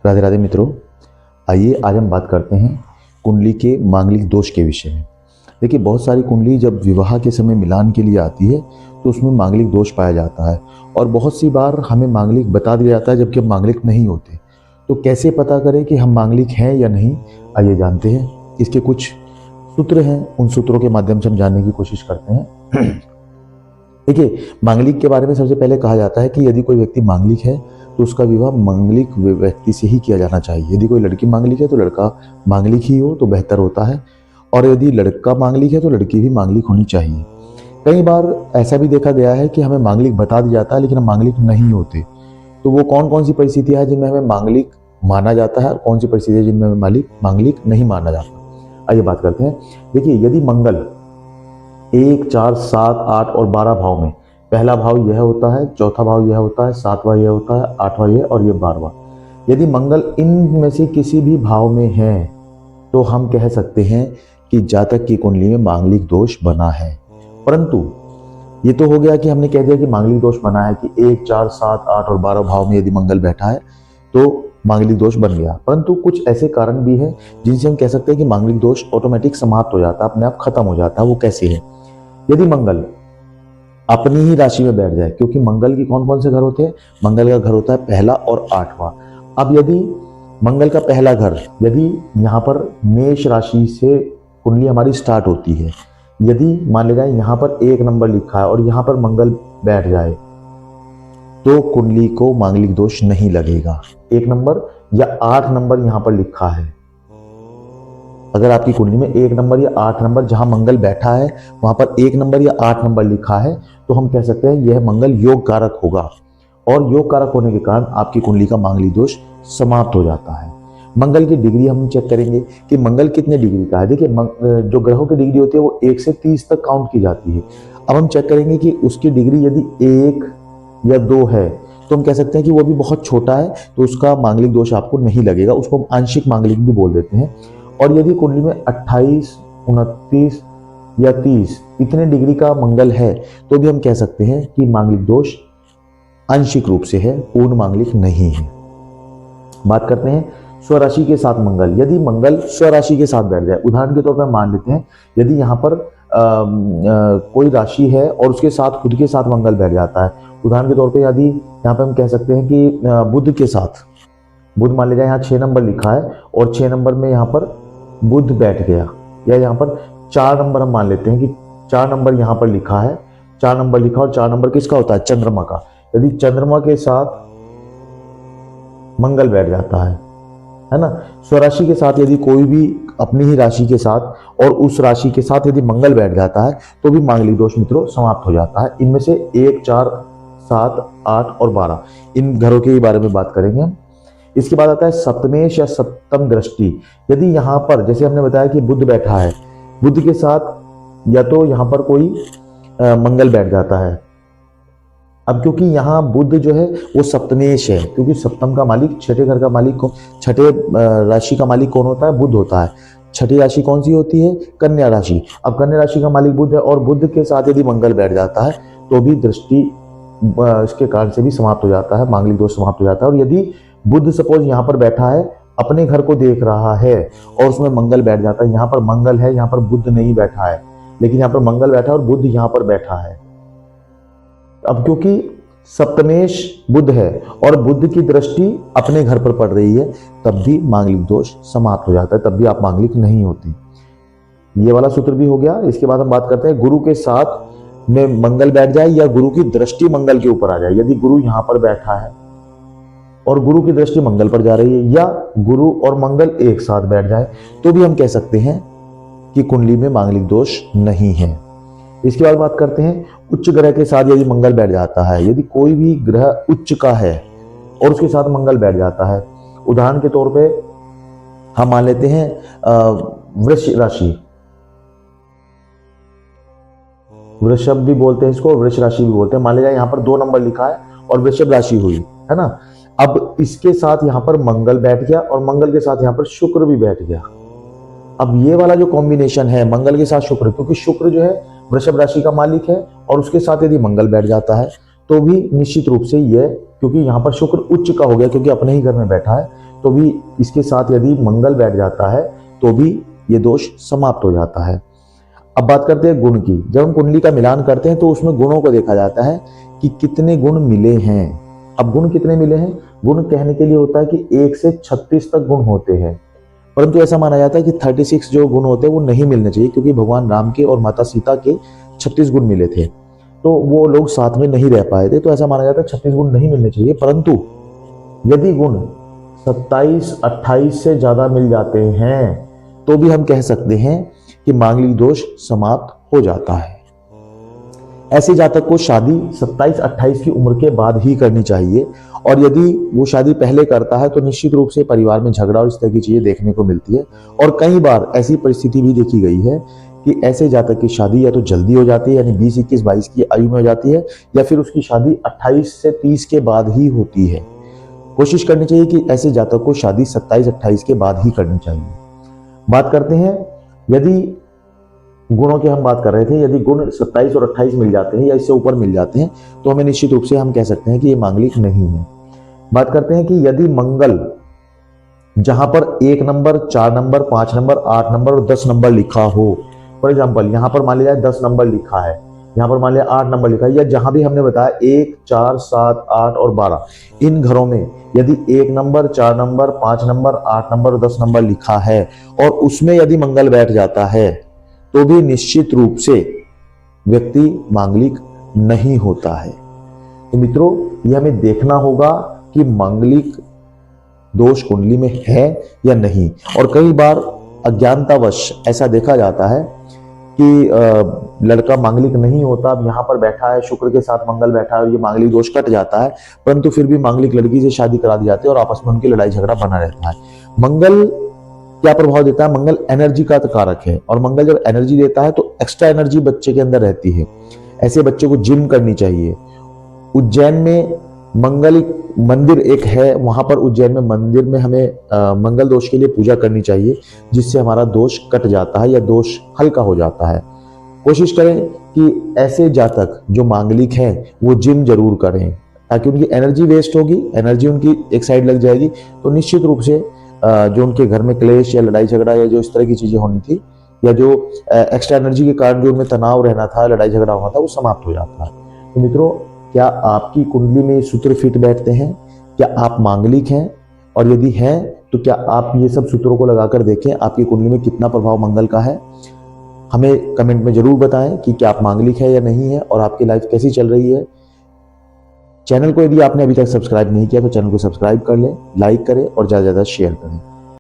राधे राधे मित्रों, आइए आज हम बात करते हैं कुंडली के मांगलिक दोष के विषय में। देखिए, बहुत सारी कुंडली जब विवाह के समय मिलान के लिए आती है तो उसमें मांगलिक दोष पाया जाता है और बहुत सी बार हमें मांगलिक बता दिया जाता है जबकि हम मांगलिक नहीं होते। तो कैसे पता करें कि हम मांगलिक हैं या नहीं, आइए जानते हैं। इसके कुछ सूत्र हैं, उन सूत्रों के माध्यम से हम जानने की कोशिश करते हैं। देखिए, मांगलिक के बारे में सबसे पहले कहा जाता है कि यदि कोई व्यक्ति मांगलिक है तो उसका विवाह मांगलिक व्यक्ति से ही किया जाना चाहिए। यदि कोई लड़की मांगलिक है तो लड़का मांगलिक ही हो तो बेहतर होता है, और यदि लड़का मांगलिक है तो लड़की भी मांगलिक होनी चाहिए। कई बार ऐसा भी देखा गया है कि हमें मांगलिक बता दिया जाता है लेकिन हम मांगलिक नहीं होते। तो वो कौन कौन सी परिस्थितियां हैं जिनमें हमें मांगलिक माना जाता है और कौन सी परिस्थितियां जिनमें हमें मांगलिक नहीं माना जाता, आइए बात करते हैं। देखिए, यदि मंगल 1, 4, 7, 8 और 12 भाव में, पहला भाव यह होता है, चौथा भाव यह होता है, 7वां यह होता है, 8वां यह और ये 12वां, यदि मंगल इनमें से किसी भी भाव में है तो हम कह सकते हैं कि जातक की कुंडली में मांगलिक दोष बना है। परंतु ये तो हो गया कि हमने कह दिया कि मांगलिक दोष बना है कि 1, 4, 7, 8 और 12 भाव में यदि मंगल बैठा है तो मांगलिक दोष बन गया। परंतु कुछ ऐसे कारण भी हैं जिनसे हम कह सकते हैं कि मांगलिक दोष ऑटोमेटिक समाप्त हो जाता है, अपने आप खत्म हो जाता है। वो कैसे है? यदि मंगल अपनी ही राशि में बैठ जाए, क्योंकि मंगल के कौन कौन से घर होते हैं? मंगल का घर होता है पहला और 8वां। अब यदि मंगल का पहला घर, यदि यहाँ पर मेष राशि से कुंडली हमारी स्टार्ट होती है, यदि मान लिया जाए यहाँ पर 1 नंबर लिखा है और यहाँ पर मंगल बैठ जाए तो कुंडली को मांगलिक दोष नहीं लगेगा। 1 नंबर या 8 नंबर यहाँ पर लिखा है, अगर आपकी कुंडली में 1 नंबर या 8 नंबर जहां मंगल बैठा है वहां पर 1 नंबर या 8 नंबर लिखा है तो हम कह सकते हैं यह मंगल योग कारक होगा, और योग कारक होने के कारण आपकी कुंडली का मांगलिक दोष समाप्त हो जाता है। मंगल की डिग्री हम चेक करेंगे कि मंगल कितने डिग्री का है। देखिए, जो ग्रहों की डिग्री होती है वो 1 से 30 तक काउंट की जाती है। अब हम चेक करेंगे कि उसकी डिग्री यदि 1 या 2 है तो हम कह सकते हैं कि वो भी बहुत छोटा है, तो उसका मांगलिक दोष आपको नहीं लगेगा, उसको हम आंशिक मांगलिक भी बोल देते हैं। और यदि कुंडली में 28, 29 या 30 इतने डिग्री का मंगल है तो भी हम कह सकते हैं कि मांगलिक दोष आंशिक रूप से है, पूर्ण मांगलिक नहीं है। बात करते हैं स्वराशि के साथ मंगल। यदि मंगल स्वराशि के साथ बैठ जाए, उदाहरण के तौर पर मान लेते हैं यदि यहाँ पर कोई राशि है और उसके साथ खुद के साथ मंगल बैठ जाता है, उदाहरण के तौर पर यदि यहाँ पर हम कह सकते हैं कि बुध के साथ, बुध मान लीजिए यहाँ 6 नंबर लिखा है और 6 नंबर में यहाँ पर बुध बैठ गया, या यहाँ पर 4 नंबर हम मान लेते हैं कि 4 नंबर यहाँ पर लिखा है, 4 नंबर लिखा और 4 नंबर किसका होता है? चंद्रमा का। यदि चंद्रमा के साथ मंगल बैठ जाता है ना, स्वराशि के साथ यदि कोई भी अपनी ही राशि के साथ और उस राशि के साथ यदि मंगल बैठ जाता है तो भी मांगलिक दोष मित्रों समाप्त हो जाता है। इनमें से 1, 4, 7, 8 और 12 इन घरों के बारे में बात करेंगे हम। इसके बाद आता है सप्तमेश या सप्तम दृष्टि। यदि यहाँ पर जैसे हमने बताया कि बुध बैठा है, बुध के साथ या तो यहाँ पर कोई मंगल बैठ जाता है। अब क्योंकि यहाँ बुध जो है वो सप्तमेश है, क्योंकि सप्तम का मालिक, छठे घर का मालिक, छठे राशि का मालिक कौन होता है? बुध होता है। छठी राशि कौन सी होती है? कन्या राशि। अब कन्या राशि का मालिक बुध है और बुध के साथ यदि मंगल बैठ जाता है तो भी दृष्टि इसके कारण से भी समाप्त हो जाता है, मांगलिक दोष समाप्त हो जाता है। और यदि बुध सपोज यहाँ पर बैठा है, अपने घर को देख रहा है और उसमें मंगल बैठ जाता है, यहाँ पर मंगल है, यहाँ पर बुध नहीं बैठा है, लेकिन यहाँ पर मंगल बैठा है और बुध यहाँ पर बैठा है। अब क्योंकि सप्तमेश बुध है और बुध की दृष्टि अपने घर पर पड़ रही है, तब भी मांगलिक दोष समाप्त हो जाता है, तब भी आप मांगलिक नहीं होती। ये वाला सूत्र भी हो गया। इसके बाद हम बात करते हैं गुरु के साथ में मंगल बैठ जाए या गुरु की दृष्टि मंगल के ऊपर आ जाए। यदि गुरु यहाँ पर बैठा है और गुरु की दृष्टि मंगल पर जा रही है, या गुरु और मंगल एक साथ बैठ जाए, तो भी हम कह सकते हैं कि कुंडली में मांगलिक दोष नहीं है। इसके बाद बात करते हैं उच्च ग्रह के साथ यदि मंगल बैठ जाता है। यदि कोई भी ग्रह उच्च का है और उसके साथ मंगल बैठ जाता है, उदाहरण के तौर पे हम मान लेते हैं वृष राशि, वृषभ भी बोलते हैं इसको, वृष राशि भी बोलते हैं। मान लीजिए यहाँ पर 2 नंबर लिखा है और वृषभ राशि हुई है ना। अब इसके साथ यहाँ पर मंगल बैठ गया और मंगल के साथ यहाँ पर शुक्र भी बैठ गया। अब ये वाला जो कॉम्बिनेशन है मंगल के साथ शुक्र, क्योंकि शुक्र जो है वृषभ राशि का मालिक है और उसके साथ यदि मंगल बैठ जाता है तो भी निश्चित रूप से यह, क्योंकि यहाँ पर शुक्र उच्च का हो गया क्योंकि अपने ही घर में बैठा है, तो भी इसके साथ यदि मंगल बैठ जाता है तो भी ये दोष समाप्त हो जाता है। अब बात करते हैं गुण की। जब हम कुंडली का मिलान करते हैं तो उसमें गुणों को देखा जाता है कि कितने गुण मिले हैं। अब गुण कितने मिले हैं, गुण कहने के लिए होता है कि 1 से 36 तक गुण होते हैं, परंतु ऐसा माना जाता है कि 36 जो गुण होते हैं वो नहीं मिलने चाहिए, क्योंकि भगवान राम के और माता सीता के 36 गुण मिले थे, तो वो लोग साथ में नहीं रह पाए थे, तो ऐसा माना जाता है 36 गुण नहीं मिलने चाहिए। परंतु यदि गुण 27-28 से ज्यादा मिल जाते हैं तो भी हम कह सकते हैं कि मांगलिक दोष समाप्त हो जाता है। ऐसे जातक को शादी 27-28 की उम्र के बाद ही करनी चाहिए, और यदि वो शादी पहले करता है तो निश्चित रूप से परिवार में झगड़ा और इस तरह की चीजें देखने को मिलती है। और कई बार ऐसी परिस्थिति भी देखी गई है कि ऐसे जातक की शादी या तो जल्दी हो जाती है, यानी 20, 21, 22 की आयु में हो जाती है, या फिर उसकी शादी 28 से 30 के बाद ही होती है। कोशिश करनी चाहिए कि ऐसे जातक को शादी 27-28 के बाद ही करनी चाहिए। बात करते हैं, यदि गुणों की हम बात कर रहे थे, यदि गुण 27 और 28 मिल जाते हैं या इससे ऊपर मिल जाते हैं तो हमें निश्चित रूप से हम कह सकते हैं कि ये मांगलिक नहीं है। बात करते हैं कि यदि मंगल जहां पर 1 नंबर, 4 नंबर, 5 नंबर, 8 नंबर और 10 नंबर लिखा हो, फॉर एग्जाम्पल यहां पर मान लिया 10 नंबर लिखा है, यहाँ पर मान लिया 8 नंबर लिखा है, या जहां भी हमने बताया 1, 4, 7, 8 और 12, इन घरों में यदि 1 नंबर, 4 नंबर, 5 नंबर, 8 नंबर और 10 नंबर लिखा है और उसमें यदि मंगल बैठ जाता है तो भी निश्चित रूप से व्यक्ति मांगलिक नहीं होता है। तो मित्रों, यह हमें देखना होगा कि मांगलिक दोष कुंडली में है या नहीं। और कई बार अज्ञानतावश ऐसा देखा जाता है कि लड़का मांगलिक नहीं होता, अब यहाँ पर बैठा है, शुक्र के साथ मंगल बैठा है और ये मांगलिक दोष कट जाता है, परंतु फिर भी मांगलिक लड़की से शादी करा दी जाती है और आपस में उनकी लड़ाई झगड़ा बना रहता है। मंगल क्या प्रभाव देता है? मंगल एनर्जी का कारक है, और मंगल जब एनर्जी देता है तो एक्स्ट्रा एनर्जी बच्चे के अंदर रहती है। ऐसे बच्चे को जिम करनी चाहिए। उज्जैन में मंगल मंदिर एक है, वहां पर उज्जैन में मंदिर में हमें मंगल दोष के लिए पूजा करनी चाहिए, जिससे हमारा दोष कट जाता है या दोष हल्का हो जाता है। कोशिश करें कि ऐसे जातक जो मांगलिक हैं वो जिम जरूर करें, ताकि उनकी एनर्जी वेस्ट होगी, एनर्जी उनकी एक साइड लग जाएगी, तो निश्चित रूप से जो उनके घर में क्लेश या लड़ाई झगड़ा या जो इस तरह की चीजें होनी थी, या जो एक्स्ट्रा एनर्जी के कारण जो उनमें तनाव रहना था, लड़ाई झगड़ा होना था, वो समाप्त हो जाता है। तो मित्रों, क्या आपकी कुंडली में सूत्र फिट बैठते हैं? क्या आप मांगलिक हैं? और यदि हैं तो क्या आप ये सब सूत्रों को लगाकर देखें आपकी कुंडली में कितना प्रभाव मंगल का है। हमें कमेंट में जरूर बताएं कि क्या आप मांगलिक है या नहीं है, और आपकी लाइफ कैसी चल रही है। चैनल को यदि आपने अभी तक सब्सक्राइब नहीं किया तो चैनल को सब्सक्राइब कर लें, लाइक करें और ज़्यादा से ज़्यादा शेयर करें।